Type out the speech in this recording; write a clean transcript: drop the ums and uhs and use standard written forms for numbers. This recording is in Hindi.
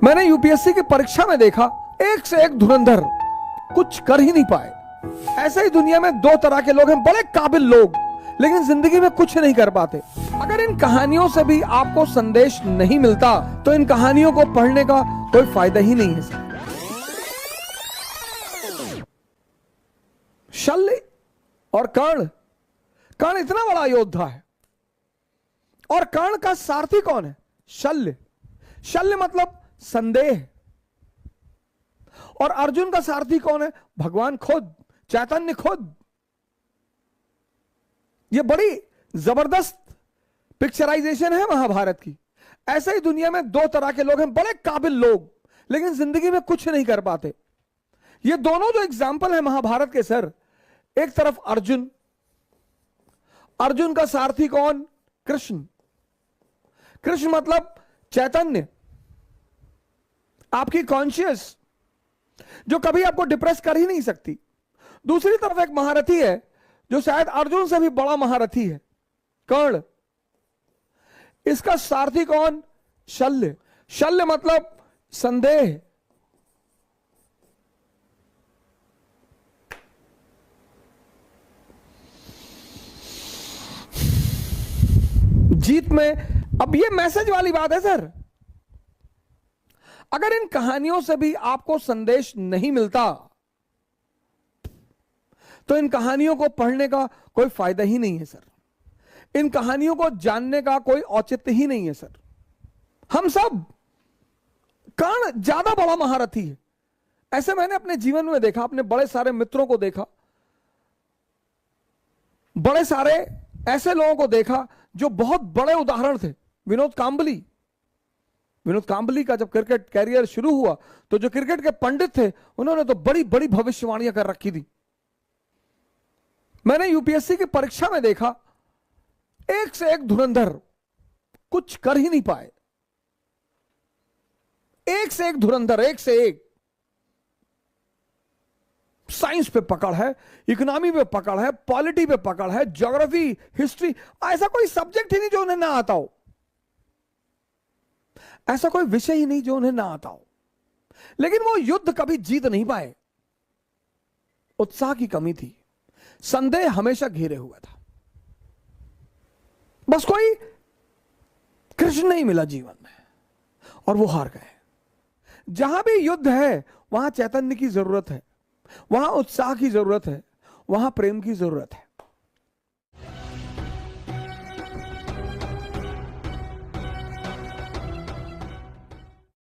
मैंने यूपीएससी की परीक्षा में देखा, एक से एक धुरंधर, कुछ कर ही नहीं पाए। ऐसे ही दुनिया में दो तरह के लोग हैं, बड़े काबिल लोग, लेकिन जिंदगी में कुछ नहीं कर पाते। अगर इन कहानियों से भी आपको संदेश नहीं मिलता तो इन कहानियों को पढ़ने का कोई फायदा ही नहीं है। शल्य और कर्ण, कर्ण इतना बड़ा योद्धा है और कर्ण का सारथी कौन है? शल्य। शल्य मतलब संदेह। और अर्जुन का सारथी कौन है? भगवान खुद, चैतन्य खुद। यह बड़ी जबरदस्त पिक्चराइजेशन है महाभारत की। ऐसे ही दुनिया में दो तरह के लोग हैं, बड़े काबिल लोग, लेकिन जिंदगी में कुछ नहीं कर पाते। ये दोनों जो एग्जाम्पल है महाभारत के सर, एक तरफ अर्जुन, अर्जुन का सारथी कौन? कृष्ण। कृष्ण मतलब चैतन्य, आपकी कॉन्शियस, जो कभी आपको डिप्रेस कर ही नहीं सकती। दूसरी तरफ एक महारथी है जो शायद अर्जुन से भी बड़ा महारथी है, कर्ण। इसका सारथी कौन? शल्य। शल्य मतलब संदेह। जीत में, अब ये मैसेज वाली बात है सर। अगर इन कहानियों से भी आपको संदेश नहीं मिलता तो इन कहानियों को पढ़ने का कोई फायदा ही नहीं है सर। इन कहानियों को जानने का कोई औचित्य ही नहीं है सर। हम सब, कर्ण ज्यादा बड़ा महारथी है, ऐसे मैंने अपने जीवन में देखा, अपने बड़े सारे मित्रों को देखा, बड़े सारे ऐसे लोगों को देखा जो बहुत बड़े उदाहरण थे। विनोद कांबली, विनोद कांबली का जब क्रिकेट कैरियर शुरू हुआ तो जो क्रिकेट के पंडित थे उन्होंने तो बड़ी बड़ी भविष्यवाणियां कर रखी थी। मैंने यूपीएससी की परीक्षा में देखा, एक से एक धुरंधर, कुछ कर ही नहीं पाए। एक से एक धुरंधर, एक से एक। साइंस पे पकड़ है, इकोनॉमी पे पकड़ है, पॉलिटी पे पकड़ है, ज्योग्राफी, हिस्ट्री, ऐसा कोई सब्जेक्ट ही नहीं जो उन्हें ना आता हो, ऐसा कोई विषय ही नहीं जो उन्हें ना आता हो। लेकिन वो युद्ध कभी जीत नहीं पाए। उत्साह की कमी थी, संदेह हमेशा घेरे हुआ था। बस कोई कृष्ण नहीं मिला जीवन में और वो हार गए। जहां भी युद्ध है वहां चैतन्य की जरूरत है, वहां उत्साह की जरूरत है, वहां प्रेम की जरूरत है।